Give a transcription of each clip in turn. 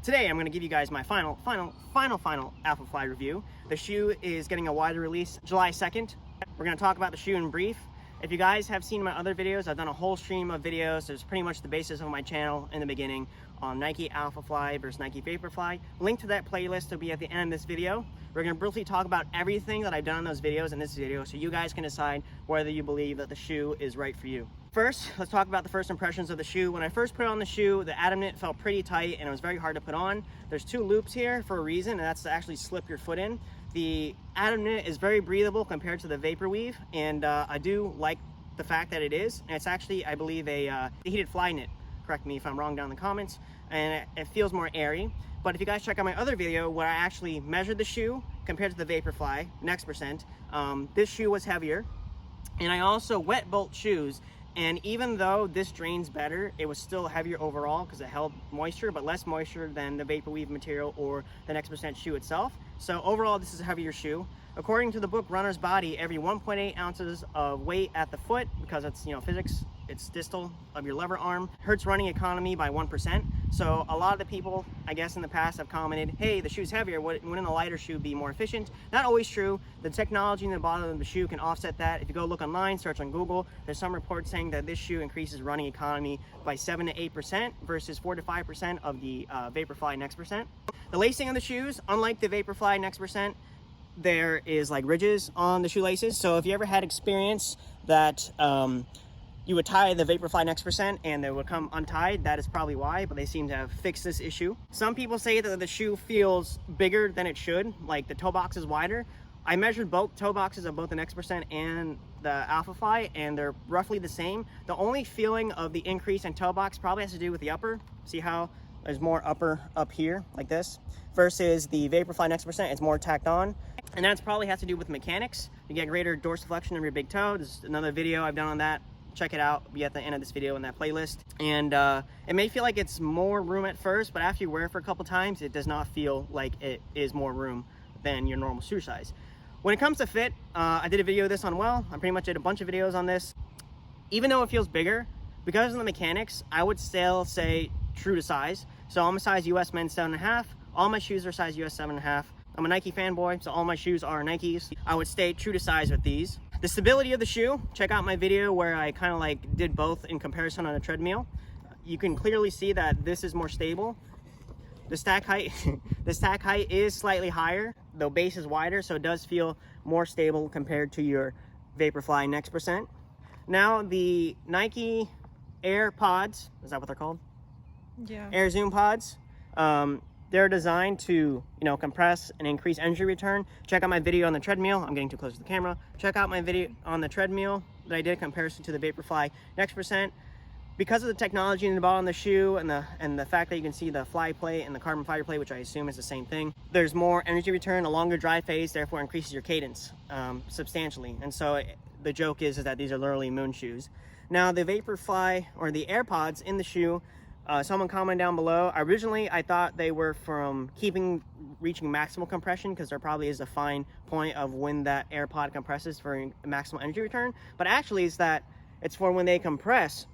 Today I'm going to give you guys my final Alphafly review. The shoe is getting a wider release July 2nd. We're going to talk about the shoe in brief. If you guys have seen my other videos, I've done a whole stream of videos. It's pretty much the basis of my channel in the beginning on Nike Alphafly versus Nike Vaporfly. Link to that playlist will be at the end of this video. We're going to briefly talk about everything that I've done in those videos in this video so you guys can decide whether you believe that the shoe is right for you. First, let's talk about the first impressions of the shoe. When I first put on the shoe, the adamant felt pretty tight and it was very hard to put on. There's two loops here for a reason, and that's to actually slip your foot in. The adamant is very breathable compared to the vapor weave, and I do like the fact that it is. And it's actually, I believe, a heated fly knit. Correct me if I'm wrong down in the comments. And it feels more airy. But if you guys check out my other video where I actually measured the shoe compared to the Vaporfly Next percent, this shoe was heavier. And I also wet bolt shoes. And even though this drains better, it was still heavier overall because it held moisture, but less moisture than the Vaporweave material or the Next percent shoe itself. So overall, this is a heavier shoe. According to the book Runner's Body, every 1.8 ounces of weight at the foot, because it's, physics, it's distal of your lever arm, hurts running economy by 1%. So a lot of the people, I guess in the past, have commented, hey, the shoe's heavier, wouldn't a lighter shoe be more efficient? Not always true. The technology in the bottom of the shoe can offset that. If you go look online, search on Google, there's some reports saying that this shoe increases running economy by 7 to 8% versus 4 to 5% of the Vaporfly Next percent. The lacing of the shoes, unlike the Vaporfly Next percent, there is like ridges on the shoelaces. So if you ever had experience that you would tie the Vaporfly Next percent and they would come untied, that is probably why, but they seem to have fixed this issue. Some people say that the shoe feels bigger than it should, like the toe box is wider. I measured both toe boxes of both the Next percent and the Alphafly, and they're roughly the same. The only feeling of the increase in toe box probably has to do with the upper. See how there's more upper up here like this versus the Vaporfly Next percent, it's more tacked on. And that's probably has to do with mechanics. You get greater dorsiflexion of your big toe. There's another video I've done on that. Check it out. It'll be at the end of this video in that playlist. And it may feel like it's more room at first, but after you wear it for a couple times, it does not feel like it is more room than your normal shoe size. When it comes to fit, I did a video of this on Well. I pretty much did a bunch of videos on this. Even though it feels bigger, because of the mechanics, I would still say true to size. So I'm a size US men's 7.5. All my shoes are size US 7.5. I'm a Nike fanboy, so all my shoes are Nikes. I would stay true to size with these. The stability of the shoe, check out my video where I kind of like did both in comparison on a treadmill. You can clearly see that this is more stable. The stack height, the stack height is slightly higher. The base is wider, so it does feel more stable compared to your Vaporfly Next percent. Now the Nike Air Pods, is that what they're called? Yeah. Air Zoom Pods. They're designed to, compress and increase energy return. Check out my video on the treadmill. I'm getting too close to the camera. Check out my video on the treadmill that I did in comparison to the Vaporfly Next percent. Because of the technology in the bottom of the shoe and the fact that you can see the fly plate and the carbon fiber plate, which I assume is the same thing, there's more energy return, a longer dry phase, therefore increases your cadence substantially. And so the joke is that these are literally moon shoes. Now the Vaporfly or the AirPods in the shoe, someone commented down below. Originally, I thought they were from reaching maximal compression because there probably is a fine point of when that AirPod compresses for maximal energy return. But actually, it's for when they compress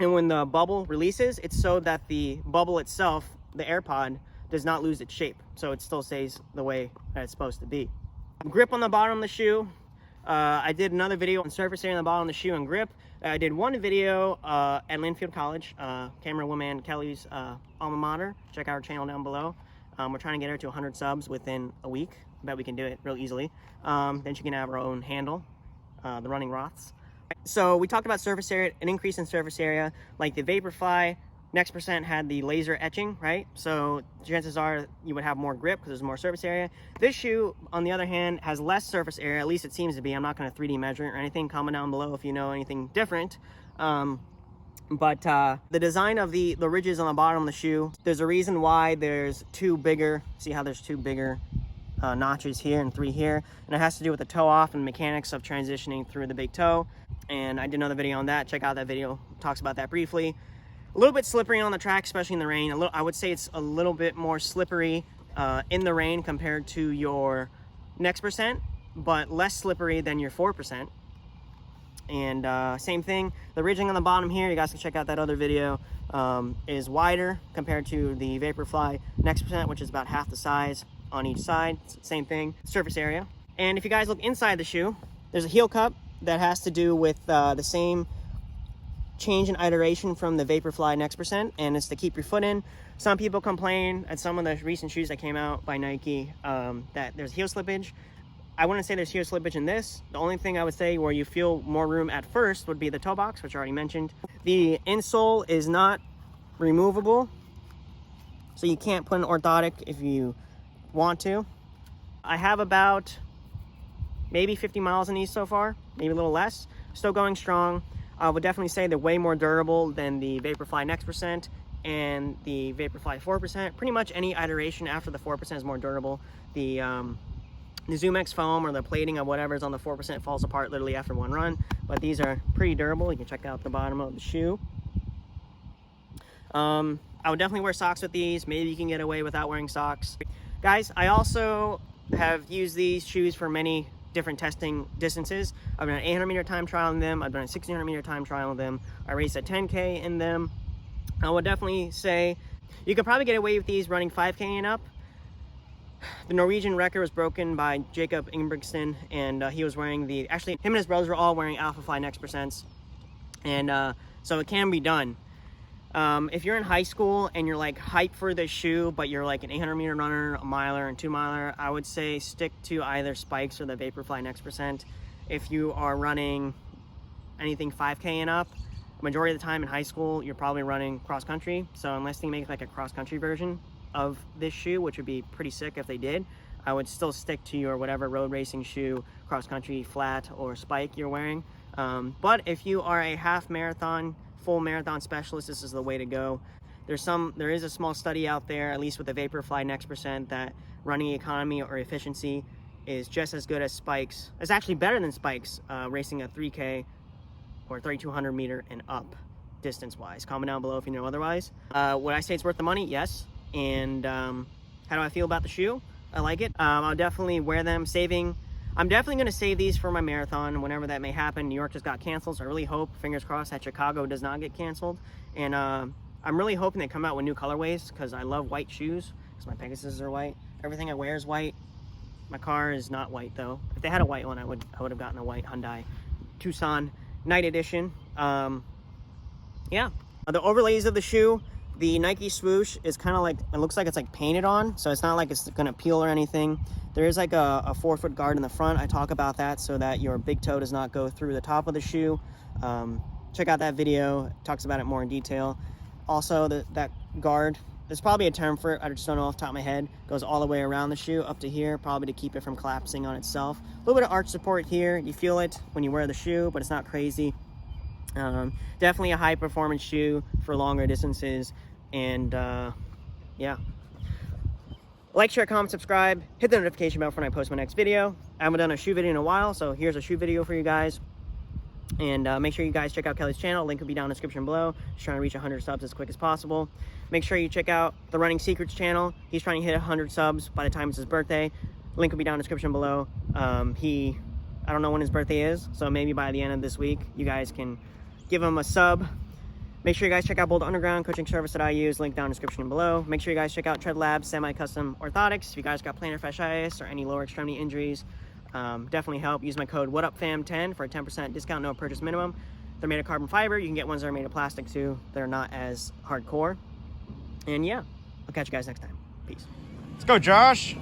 and when the bubble releases, it's so that the bubble itself, the AirPod, does not lose its shape. So it still stays the way that it's supposed to be. Grip on the bottom of the shoe. I did another video on surface area on the bottom of the shoe and grip. I did one video at Linfield College, camerawoman Kelly's alma mater. Check out our channel down below. We're trying to get her to 100 subs within a week. I bet we can do it real easily. Then she can have her own handle, the running Roths. So we talked about surface area, an increase in surface area, like the Vaporfly Next percent had the laser etching, right? So chances are you would have more grip because there's more surface area. This shoe, on the other hand, has less surface area, at least it seems to be. I'm not going to 3D measure it or anything. Comment down below if you know anything different. But the design of the ridges on the bottom of the shoe, there's a reason why there's two bigger, see how there's two bigger notches here and three here, and it has to do with the toe off and mechanics of transitioning through the big toe. And I did another video on that. Check out that video, talks about that briefly. A little bit slippery on the track, especially in the rain. I would say it's a little bit more slippery in the rain compared to your Next percent, but less slippery than your 4%. And same thing, the ridging on the bottom here, you guys can check out that other video. is wider compared to the Vaporfly Next percent, which is about half the size on each side. Same thing, surface area. And if you guys look inside the shoe, there's a heel cup that has to do with the same change in iteration from the Vaporfly Next percent, and it's to keep your foot in. Some people complain at some of the recent shoes that came out by Nike that there's heel slippage. I wouldn't say there's heel slippage in this. The only thing I would say where you feel more room at first would be the toe box, which I already mentioned. The insole is not removable, so you can't put an orthotic if you want to. I have about maybe 50 miles in these so far, maybe a little less. Still going strong. I would definitely say they're way more durable than the Vaporfly Next percent and the Vaporfly 4%. Pretty much any iteration after the 4% is more durable. The ZoomX foam or the plating of whatever is on the 4% falls apart literally after one run, but these are pretty durable. You can check out the bottom of the shoe. I would definitely wear socks with these. Maybe you can get away without wearing socks. Guys, I also have used these shoes for many different testing distances. I've done an 800 meter time trial in them. I've done a 1600 meter time trial in them. I raced a 10K in them. I would definitely say you could probably get away with these running 5K and up. The Norwegian record was broken by Jacob Ingebrigtsen, and he was wearing actually him and his brothers were all wearing Alphafly Next percents, and so it can be done. If you're in high school and you're like hyped for this shoe, but you're like an 800 meter runner, a miler, and 2 miler, I would say stick to either spikes or the Vaporfly Next percent. If you are running anything 5K and up, majority of the time in high school, you're probably running cross country. So unless they make like a cross country version of this shoe, which would be pretty sick if they did, I would still stick to your whatever road racing shoe, cross country, flat, or spike you're wearing. But if you are a half marathon, full marathon specialist, this is the way to go. There is a small study out there, at least with the Vaporfly Next percent, that running economy or efficiency is just as good as spikes. It's actually better than spikes racing a 3K or 3,200 meter and up distance wise. Comment down below if you know otherwise. Would I say it's worth the money? Yes. And how do I feel about the shoe? I like it. I'll definitely wear them. I'm definitely going to save these for my marathon whenever that may happen. New York just got canceled, so I really hope, fingers crossed, that Chicago does not get canceled. And I'm really hoping they come out with new colorways because I love white shoes because my Pegasuses are white. Everything I wear is white. My car is not white though. If they had a white one, I would have gotten a white Hyundai Tucson Night Edition. Yeah. The overlays of the shoe, the Nike swoosh is kind of like, it looks like it's like painted on, so it's not like it's gonna peel or anything. There is like a 4-foot guard in the front. I talk about that so that your big toe does not go through the top of the shoe. Check out that video, it talks about it more in detail. Also, that guard, there's probably a term for it, I just don't know off the top of my head, goes all the way around the shoe up to here, probably to keep it from collapsing on itself. A little bit of arch support here, you feel it when you wear the shoe, but it's not crazy. Definitely a high performance shoe for longer distances, and yeah. Like, share, comment, subscribe, hit the notification bell for when I post my next video. I haven't done a shoe video in a while, so here's a shoe video for you guys. And make sure you guys check out Kelly's channel. Link will be down in the description below. Just trying to reach 100 subs as quick as possible. Make sure you check out the Running Secrets channel. He's trying to hit 100 subs by the time it's his birthday. Link will be down in the description below. I don't know when his birthday is, so maybe by the end of this week, you guys can give him a sub. Make sure you guys check out Boulder Underground, coaching service that I use. Link down in the description below. Make sure you guys check out Lab Semi-Custom Orthotics. If you guys got plantar fasciitis or any lower extremity injuries, definitely help. Use my code WhatUpFam10 for a 10% discount, no purchase minimum. They're made of carbon fiber. You can get ones that are made of plastic too. They're not as hardcore. And yeah, I'll catch you guys next time. Peace. Let's go, Josh.